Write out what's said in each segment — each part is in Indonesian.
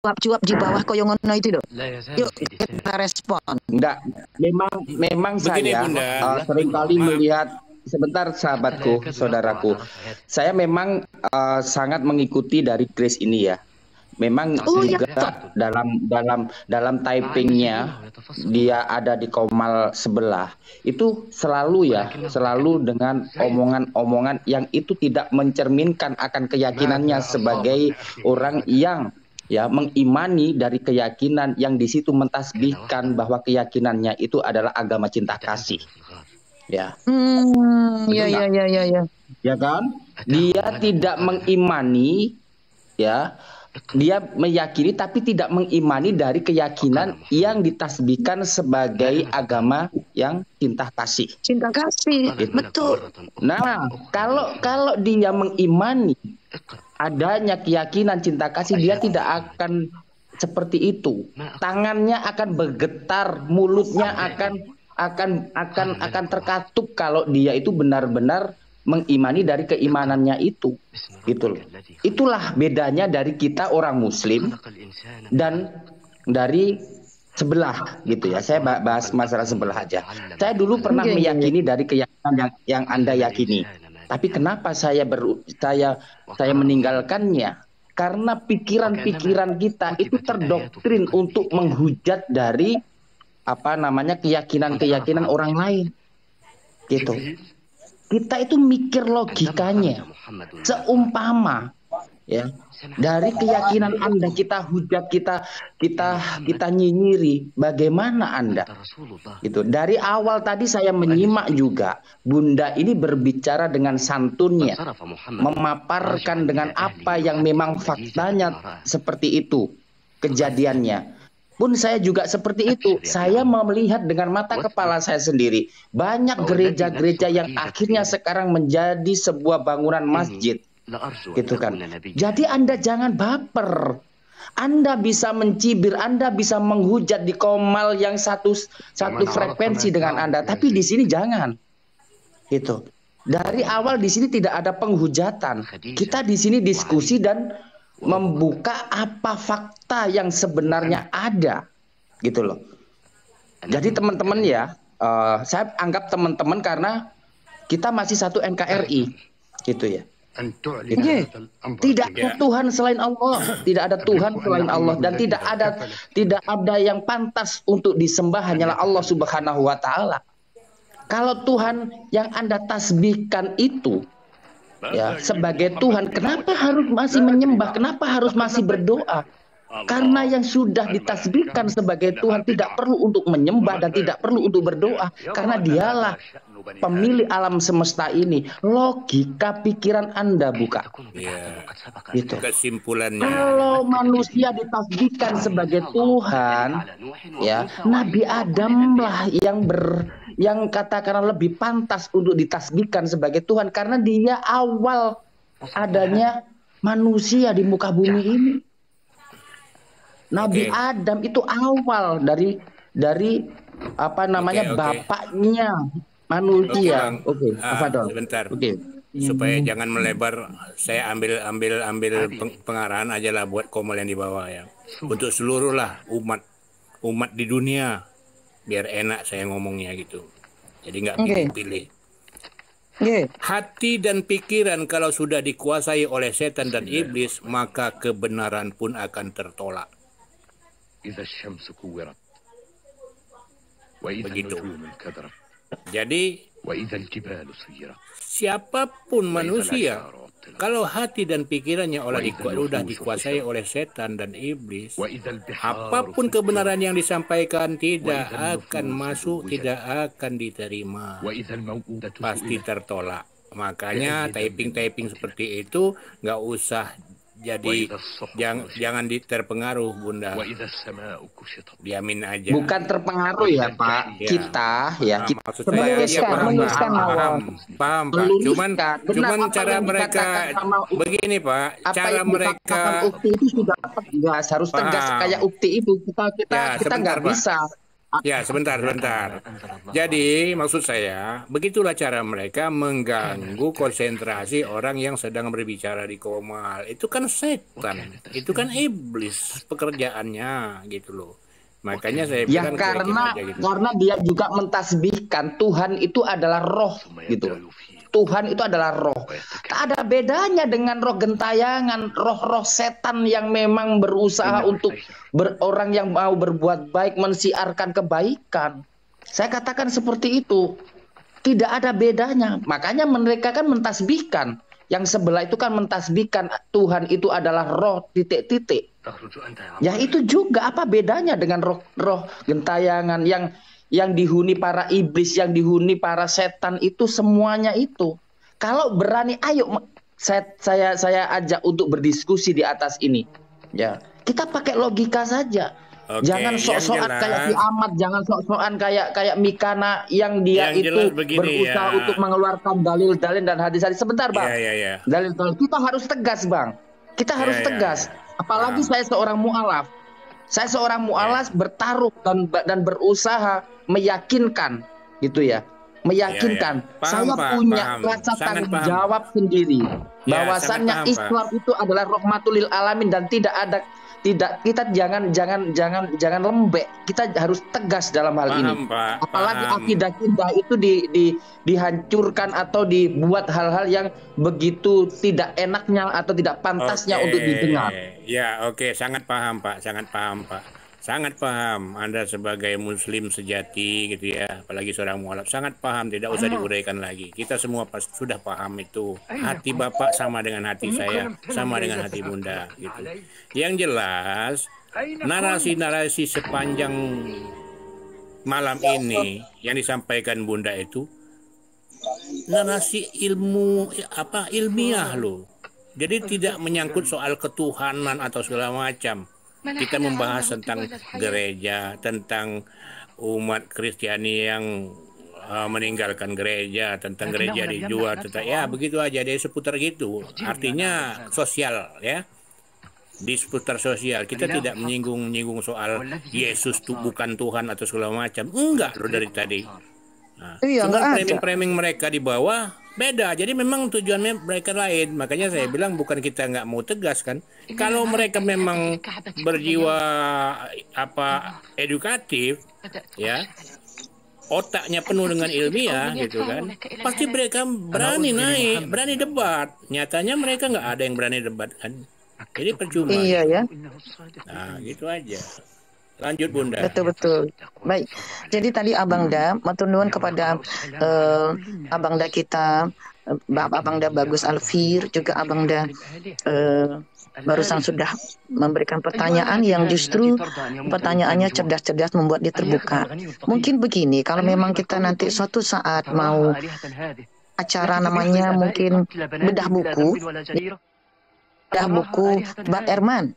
cuap-cuap di bawah koyo ngono itu loh. Yuk kita respon. Enggak, memang Begini, saya Bunda. seringkali Maaf. melihat sebentar sahabatku, saudaraku. Saya memang sangat mengikuti dari Grace ini ya. Memang juga dalam typingnya dia ada di Komal sebelah itu selalu dengan omongan-omongan yang itu tidak mencerminkan akan keyakinannya sebagai orang yang mengimani dari keyakinan yang di situ mentasbihkan bahwa keyakinannya itu adalah agama cinta kasih. Ya. Ya kan? Dia tidak mengimani dia meyakini tapi tidak mengimani dari keyakinan yang ditasbihkan sebagai agama yang cinta kasih. Cinta kasih, betul. Nah, kalau dia mengimani adanya keyakinan cinta kasih, dia tidak akan seperti itu. Tangannya akan bergetar, mulutnya akan terkatup kalau dia itu benar-benar mengimani dari keimanannya itu, gitu loh. Itulah bedanya dari kita orang Muslim dan dari sebelah, gitu ya. Saya bahas masalah sebelah aja. Saya dulu pernah meyakini dari keyakinan yang Anda yakini. Tapi kenapa saya meninggalkannya? Karena pikiran-pikiran kita itu terdoktrin untuk menghujat dari keyakinan orang lain, gitu. Kita itu mikir logikanya, seumpama dari keyakinan Anda kita hujat, kita nyinyiri, bagaimana Anda? Gitu. Dari awal tadi saya menyimak juga, Bunda ini berbicara dengan santunnya, memaparkan dengan apa yang memang faktanya seperti itu kejadiannya. Pun saya juga seperti itu. Saya melihat dengan mata kepala saya sendiri. Banyak gereja-gereja yang akhirnya sekarang menjadi sebuah bangunan masjid. Gitu kan. Jadi Anda jangan baper. Anda bisa mencibir, Anda bisa menghujat di Komal yang satu frekuensi dengan Anda. Tapi di sini jangan. Gitu. Dari awal di sini tidak ada penghujatan. Kita di sini diskusi dan membuka apa fakta yang sebenarnya ada, gitu loh. Jadi teman-teman saya anggap teman-teman karena kita masih satu NKRI, gitu ya. Tidak ada Tuhan selain Allah, tidak ada Tuhan selain Allah, dan tidak ada yang pantas untuk disembah hanyalah Allah Subhanahu wa Ta'ala. Kalau Tuhan yang Anda tasbihkan itu sebagai Tuhan, kenapa harus masih menyembah? Kenapa harus masih berdoa? Karena yang sudah ditasbihkan sebagai Tuhan tidak perlu untuk menyembah dan tidak perlu untuk berdoa, karena dialah pemilik alam semesta ini. Logika pikiran Anda buka. Gitu. Kesimpulannya. Kalau manusia ditasbihkan sebagai Tuhan, Nabi Adam lah yang katakanlah lebih pantas untuk ditasbihkan sebagai Tuhan, karena dia awal adanya manusia di muka bumi ini. Nabi Adam itu awal dari bapaknya manusia. Sebentar. Supaya jangan melebar, saya ambil pengarahan aja lah buat Komal yang di bawah ya. Untuk seluruh lah umat di dunia. Biar enak saya ngomongnya gitu. Jadi nggak pilih-pilih. Hati dan pikiran kalau sudah dikuasai oleh setan dan iblis, maka kebenaran pun akan tertolak. Begitu. Jadi siapapun manusia, kalau hati dan pikirannya sudah dikuasai oleh setan dan iblis, apapun kebenaran yang disampaikan tidak akan masuk, tidak akan diterima, pasti tertolak. Makanya typing seperti itu nggak usah. Jadi jangan terpengaruh, Bunda. Diamin aja. Bukan terpengaruh ya, Pak. Kita meneruskan paham, Pak. Cuman cara mereka begini, Pak. Cara mereka ukti itu sudah tegas, harus tegas kayak ukti itu. Kita nggak bisa. Ya, sebentar. Jadi, maksud saya, begitulah cara mereka mengganggu konsentrasi orang yang sedang berbicara di Komal. Itu kan setan, itu kan iblis pekerjaannya, gitu loh. Makanya saya Ya bilang cuekin aja gitu. karena dia juga mentasbihkan Tuhan itu adalah roh gitu. Tuhan itu adalah roh. Tak ada bedanya dengan roh gentayangan, roh-roh setan yang memang berusaha untuk orang yang mau berbuat baik, mensiarkan kebaikan. Saya katakan seperti itu. Tidak ada bedanya. Makanya mereka kan mentasbihkan. Yang sebelah itu kan mentasbihkan Tuhan itu adalah roh titik-titik. Ya itu juga apa bedanya dengan roh gentayangan yang dihuni para iblis, yang dihuni para setan itu semuanya itu. Kalau berani, ayo saya ajak untuk berdiskusi di atas ini. Ya, kita pakai logika saja. Oke, jangan sok-sokan kayak Kiamat, jangan sok-sokan kayak Mikana yang dia itu berusaha untuk mengeluarkan dalil-dalil dan hadis-hadis. Sebentar, Bang. Dalil-dalil kita harus tegas, Bang. Kita harus tegas. Apalagi saya seorang mu'alaf. Saya seorang mu'alaf bertaruh dan berusaha meyakinkan gitu ya. Meyakinkan. Saya punya rasa tanggung jawab sendiri bahwasannya Islam itu adalah rahmatul lil alamin dan kita jangan lembek. Kita harus tegas dalam hal ini. Apalagi akidah kita itu dihancurkan atau dibuat hal-hal yang begitu tidak enaknya atau tidak pantasnya untuk didengar. Ya, oke, sangat paham, Pak. Sangat paham. Anda sebagai muslim sejati gitu ya, apalagi seorang mualaf, sangat paham, tidak usah diuraikan lagi. Kita semua sudah paham itu. Hati Bapak sama dengan hati saya, sama dengan hati Bunda gitu. Yang jelas, narasi-narasi sepanjang malam ini yang disampaikan Bunda itu narasi ilmiah loh. Jadi tidak menyangkut soal ketuhanan atau segala macam. Kita membahas tentang gereja, tentang umat Kristiani yang meninggalkan gereja, tentang gereja dijual, tentang ya begitu aja deh, seputar gitu. Artinya sosial ya. Di seputar sosial kita tidak menyinggung soal Yesus itu bukan Tuhan atau segala macam. Enggak loh dari tadi. Nah, cuma framing mereka di bawah beda. Jadi memang tujuannya mereka lain. Makanya saya bilang bukan kita nggak mau tegas kan. Kalau mereka memang berjiwa edukatif, ya, otaknya penuh dengan ilmiah gitu kan, pasti mereka berani naik, berani debat. Nyatanya mereka nggak ada yang berani debat kan. Jadi percuma. Iya ya. Nah gitu aja. Lanjut Bunda. Betul. Baik. Jadi tadi Abangda matur nuwun kepada Abangda kita, Abangda Bagus Alfir, juga Abangda barusan sudah memberikan pertanyaan yang justru pertanyaannya cerdas-cerdas membuat dia terbuka. Mungkin begini, kalau memang kita nanti suatu saat mau acara namanya mungkin bedah buku Bart Ehrman,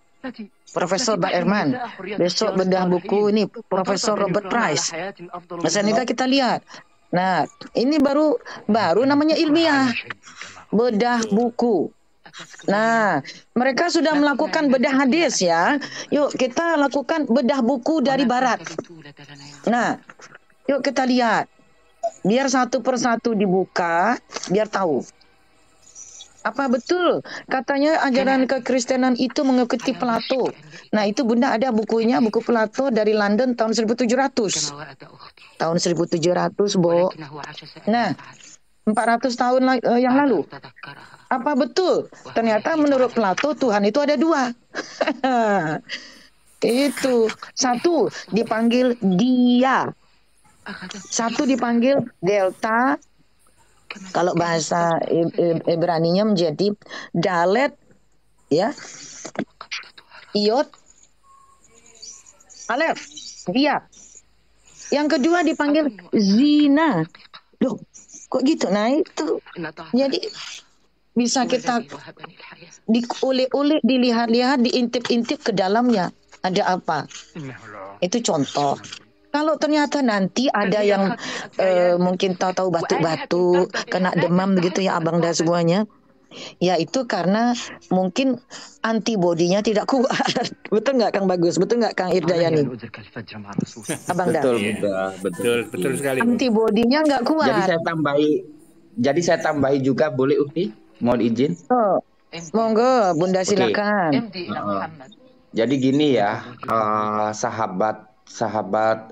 Profesor Bart Ehrman. Besok bedah buku ini Profesor Robert Price. Misalnya kita lihat. Nah, ini baru namanya ilmiah. Bedah buku. Nah, mereka sudah melakukan bedah hadis ya. Yuk kita lakukan bedah buku dari barat. Nah, yuk kita lihat. Biar satu persatu dibuka, biar tahu. Apa betul katanya ajaran kekristenan itu mengikuti Plato? Nah itu Bunda ada bukunya, buku Plato dari London tahun 1700. Tahun 1700, Bo. Nah, 400 tahun yang lalu. Apa betul? Ternyata menurut Plato Tuhan itu ada dua. Itu. Satu dipanggil dia. Satu dipanggil delta. Kalau bahasa Ibraninya menjadi dalet, ya, iot, alef, dia. Yang kedua dipanggil zina. Loh, kok gitu? Nah itu, jadi bisa kita diulik-ulik, dilihat-lihat, diintip-intip ke dalamnya. Ada apa? Itu contoh. Kalau ternyata nanti ada yang mungkin tahu-tahu batuk-batuk, kena demam begitu ya Abang dan semuanya, Ya itu karena mungkin antibodinya tidak kuat. Betul nggak Kang Bagus? Betul nggak Kang Irdayani? Abang Betul, Dah. Bunda, Betul, betul sekali. Antibodinya nggak kuat. Jadi saya tambahi juga, boleh Ukti? Mohon izin. Oh, monggo Bunda silakan. Jadi gini ya, sahabat,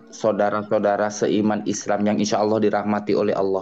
saudara-saudara seiman Islam yang insya Allah dirahmati oleh Allah.